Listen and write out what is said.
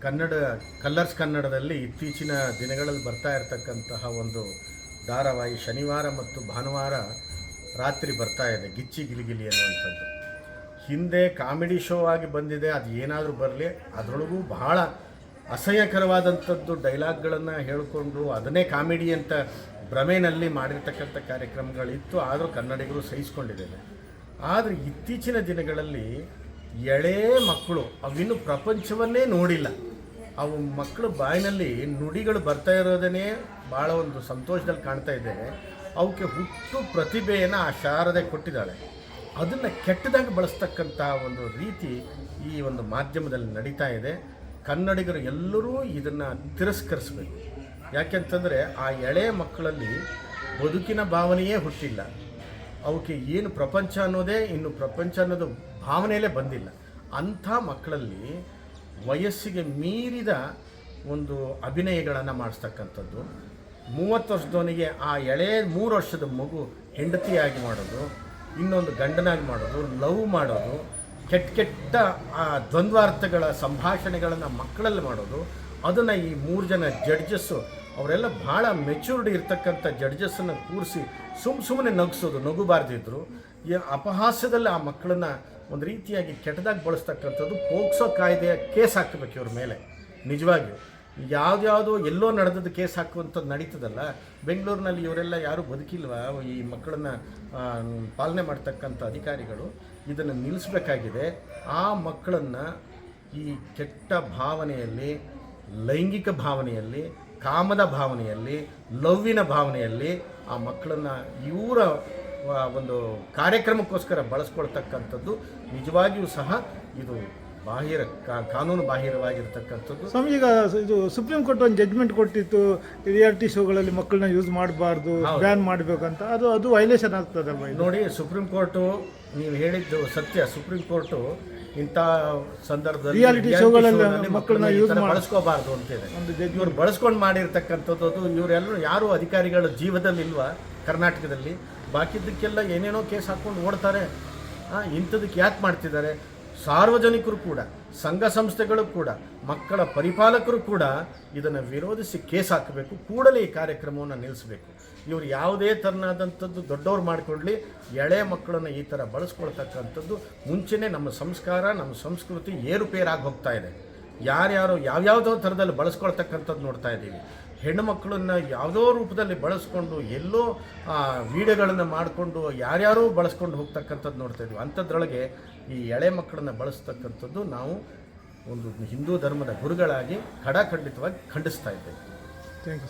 Kannada colours ಕನ್ನಡದಲ್ಲಿ ಇತ್ತೀಚಿನ ದಿನಗಳಲ್ಲಿ ಬರ್ತಾ ಇರತಕ್ಕಂತಹ ಒಂದು ಧಾರಾವಾಹಿ ಶನಿವಾರ ಮತ್ತು ಭಾನುವಾರ ರಾತ್ರಿ ಬರ್ತಾ ಇದೆ, ಗಿಚ್ಚಿ ಗಿಲಿಗಿಲಿ ಅನ್ನುವಂಥದ್ದು. ಹಿಂದೆ ಕಾಮಿಡಿ ಶೋ ಆಗಿ ಬಂದಿದೆ, ಅದು ಏನಾದರೂ ಬರಲಿ, ಅದರೊಳಗೂ ಬಹಳ ಅಸಹ್ಯಕರವಾದಂಥದ್ದು ಡೈಲಾಗ್ಗಳನ್ನು ಹೇಳಿಕೊಂಡು ಅದನ್ನೇ ಕಾಮಿಡಿ ಅಂತ ಭ್ರಮೆಯಲ್ಲಿ ಮಾಡಿರ್ತಕ್ಕಂಥ ಕಾರ್ಯಕ್ರಮಗಳಿತ್ತು. ಆದರೂ ಕನ್ನಡಿಗರು ಸಹಿಸ್ಕೊಂಡಿದ್ದೇವೆ. ಆದರೆ ಇತ್ತೀಚಿನ ದಿನಗಳಲ್ಲಿ ಎಳೆ ಮಕ್ಕಳು ಅವಿನ್ನೂ ಪ್ರಪಂಚವನ್ನೇ ನೋಡಿಲ್ಲ, ಅವು ಮಕ್ಕಳು ಬಾಯಿನಲ್ಲಿ ನುಡಿಗಳು ಬರ್ತಾ ಇರೋದನ್ನೇ ಭಾಳ ಒಂದು ಸಂತೋಷದಲ್ಲಿ ಕಾಣ್ತಾ ಇದ್ದೇವೆ. ಅವಕ್ಕೆ ಹುಟ್ಟು ಪ್ರತಿಭೆಯನ್ನು ಆ ಶಾರದೆ ಕೊಟ್ಟಿದ್ದಾಳೆ. ಅದನ್ನು ಕೆಟ್ಟದಾಗಿ ಬಳಸ್ತಕ್ಕಂಥ ಒಂದು ರೀತಿ ಈ ಒಂದು ಮಾಧ್ಯಮದಲ್ಲಿ ನಡೀತಾ ಇದೆ. ಕನ್ನಡಿಗರು ಎಲ್ಲರೂ ಇದನ್ನು ತಿರಸ್ಕರಿಸಬೇಕು. ಯಾಕೆಂತಂದರೆ ಆ ಎಳೆಯ ಮಕ್ಕಳಲ್ಲಿ ಬದುಕಿನ ಭಾವನೆಯೇ ಹುಟ್ಟಿಲ್ಲ. ಅವಕ್ಕೆ ಏನು ಪ್ರಪಂಚ ಅನ್ನೋದೇ, ಇನ್ನು ಪ್ರಪಂಚ ಅನ್ನೋದು ಭಾವನೆಯಲ್ಲೇ ಬಂದಿಲ್ಲ. ಅಂಥ ಮಕ್ಕಳಲ್ಲಿ ವಯಸ್ಸಿಗೆ ಮೀರಿದ ಒಂದು ಅಭಿನಯಗಳನ್ನು ಮಾಡಿಸ್ತಕ್ಕಂಥದ್ದು, 30 ವರ್ಷದವನಿಗೆ ಆ ಎಳೆಯ 3 ವರ್ಷದ ಮಗು ಹೆಂಡತಿಯಾಗಿ ಮಾಡೋದು, ಇನ್ನೊಂದು ಗಂಡನಾಗಿ ಮಾಡೋದು, ಲವ್ ಮಾಡೋದು, ಕೆಟ್ಟ ಆ ದ್ವಂದ್ವಾರ್ಥಗಳ ಸಂಭಾಷಣೆಗಳನ್ನು ಮಕ್ಕಳಲ್ಲಿ ಮಾಡೋದು. ಅದನ್ನು ಈ 3 ಜನ ಜಡ್ಜಸ್ಸು, ಅವರೆಲ್ಲ ಭಾಳ ಮೆಚ್ಯೂರ್ಡ್ ಇರ್ತಕ್ಕಂಥ ಜಡ್ಜಸ್ಸನ್ನು ಕೂರಿಸಿ ಸುಮ್ಮನೆ ನಗಿಸೋದು, ನಗುಬಾರ್ದಿದ್ರು ಈ ಅಪಹಾಸ್ಯದಲ್ಲಿ ಆ ಮಕ್ಕಳನ್ನು ಒಂದು ರೀತಿಯಾಗಿ ಕೆಟ್ಟದಾಗಿ ಬಳಸ್ತಕ್ಕಂಥದ್ದು. ಪೋಕ್ಸೋ ಕಾಯ್ದೆಯ ಕೇಸ್ ಹಾಕಬೇಕು ಇವ್ರ ಮೇಲೆ. ನಿಜವಾಗಿಯೂ ಯಾವುದ್ಯಾವುದೋ ಎಲ್ಲೋ ನಡೆದದ್ದು ಕೇಸ್ ಹಾಕುವಂಥದ್ದು ನಡೀತದಲ್ಲ. ಬೆಂಗಳೂರಿನಲ್ಲಿ ಇವರೆಲ್ಲ ಯಾರೂ ಬದುಕಿಲ್ವ? ಈ ಮಕ್ಕಳನ್ನು ಪಾಲನೆ ಮಾಡ್ತಕ್ಕಂಥ ಅಧಿಕಾರಿಗಳು ಇದನ್ನು ನಿಲ್ಲಿಸಬೇಕಾಗಿದೆ. ಆ ಮಕ್ಕಳನ್ನು ಈ ಕೆಟ್ಟ ಭಾವನೆಯಲ್ಲಿ, ಲೈಂಗಿಕ ಭಾವನೆಯಲ್ಲಿ, ಕಾಮದ ಭಾವನೆಯಲ್ಲಿ, ಲವ್ವಿನ ಭಾವನೆಯಲ್ಲಿ ಆ ಮಕ್ಕಳನ್ನು ಇವರ ಒಂದು ಕಾರ್ಯಕ್ರಮಕ್ಕೋಸ್ಕರ ಬಳಸ್ಕೊಳ್ತಕ್ಕಂಥದ್ದು ನಿಜವಾಗಿಯೂ ಸಹ ಇದು ಕಾನೂನು ಬಾಹಿರವಾಗಿರ್ತಕ್ಕಂಥದ್ದು. ಸ್ವಾಮಿ, ಈಗ ಇದು ಸುಪ್ರೀಂ ಕೋರ್ಟ್ ಒಂದು ಜಡ್ಜ್ಮೆಂಟ್ ಕೊಟ್ಟಿತ್ತು, ರಿಯಾಲಿಟಿ ಶೋಗಳಲ್ಲಿ ಮಕ್ಕಳನ್ನ ಯೂಸ್ ಮಾಡಬಾರ್ದು, ಬ್ಯಾನ್ ಮಾಡಬೇಕಂತ. ಅದು ವೈಲೇಷನ್ ಆಗ್ತದಲ್ವ? ನೋಡಿ, ಸುಪ್ರೀಂ ಕೋರ್ಟು ನೀವು ಹೇಳಿದ್ದು ಸತ್ಯ. ಸುಪ್ರೀಂ ಕೋರ್ಟು ಇಂಥ ಸಂದರ್ಭದಲ್ಲಿ ರಿಯಾಲಿಟಿ ಶೋಗಳಲ್ಲಿ ಮಕ್ಕಳನ್ನ ಯೂಸ್ ಬಳಸ್ಕೋಬಾರ್ದು ಅಂತಿದೆ. ಇವ್ರು ಬಳಸ್ಕೊಂಡು ಮಾಡಿರ್ತಕ್ಕಂಥದ್ದು. ಇವರೆಲ್ಲರೂ ಯಾರು ಅಧಿಕಾರಿಗಳ ಜೀವದಲ್ಲಿ ಇಲ್ವಾ ಕರ್ನಾಟಕದಲ್ಲಿ? ಬಾಕಿದ್ದಕ್ಕೆಲ್ಲ ಏನೇನೋ ಕೇಸ್ ಹಾಕ್ಕೊಂಡು ಓಡ್ತಾರೆ. ಇಂಥದಕ್ಕೆ ಯಾಕೆ ಮಾಡ್ತಿದ್ದಾರೆ? ಸಾರ್ವಜನಿಕರು ಕೂಡ, ಸಂಘ ಸಂಸ್ಥೆಗಳು ಕೂಡ, ಮಕ್ಕಳ ಪರಿಪಾಲಕರು ಕೂಡ ಇದನ್ನು ವಿರೋಧಿಸಿ ಕೇಸ್ ಹಾಕಬೇಕು. ಕೂಡಲೇ ಈ ಕಾರ್ಯಕ್ರಮವನ್ನು ನಿಲ್ಲಿಸಬೇಕು. ಇವರು ಯಾವುದೇ ಥರನಾದಂಥದ್ದು ದೊಡ್ಡವ್ರು ಮಾಡಿಕೊಳ್ಳಿ, ಎಳೆ ಮಕ್ಕಳನ್ನು ಈ ಥರ ಬಳಸ್ಕೊಳ್ತಕ್ಕಂಥದ್ದು ಮುಂಚೆನೇ ನಮ್ಮ ಸಂಸ್ಕಾರ, ನಮ್ಮ ಸಂಸ್ಕೃತಿ ಏರುಪೇರಾಗಿ ಹೋಗ್ತಾ ಇದೆ. ಯಾರ್ಯಾರೋ ಯಾವ್ಯಾವುದೋ ಥರದಲ್ಲಿ ಬಳಸ್ಕೊಳ್ತಕ್ಕಂಥದ್ದು ನೋಡ್ತಾ ಇದ್ದೀವಿ. ಹೆಣ್ಣು ಮಕ್ಕಳನ್ನು ಯಾವುದೋ ರೂಪದಲ್ಲಿ ಬಳಸ್ಕೊಂಡು ಎಲ್ಲೋ ವಿಡಿಯೋಗಳನ್ನು ಮಾಡಿಕೊಂಡು ಯಾರ್ಯಾರೋ ಬಳಸ್ಕೊಂಡು ಹೋಗ್ತಕ್ಕಂಥದ್ದು ನೋಡ್ತಾ ಇದ್ದೀವಿ. ಅಂಥದ್ರೊಳಗೆ ಈ ಎಳೆ ಮಕ್ಕಳನ್ನು ಬಳಸ್ತಕ್ಕಂಥದ್ದು ನಾವು ಒಂದು ಹಿಂದೂ ಧರ್ಮದ ಗುರುಗಳಾಗಿ ಖಡಾಖಂಡಿತವಾಗಿ ಖಂಡಿಸ್ತಾ ಇದ್ದೇವೆ.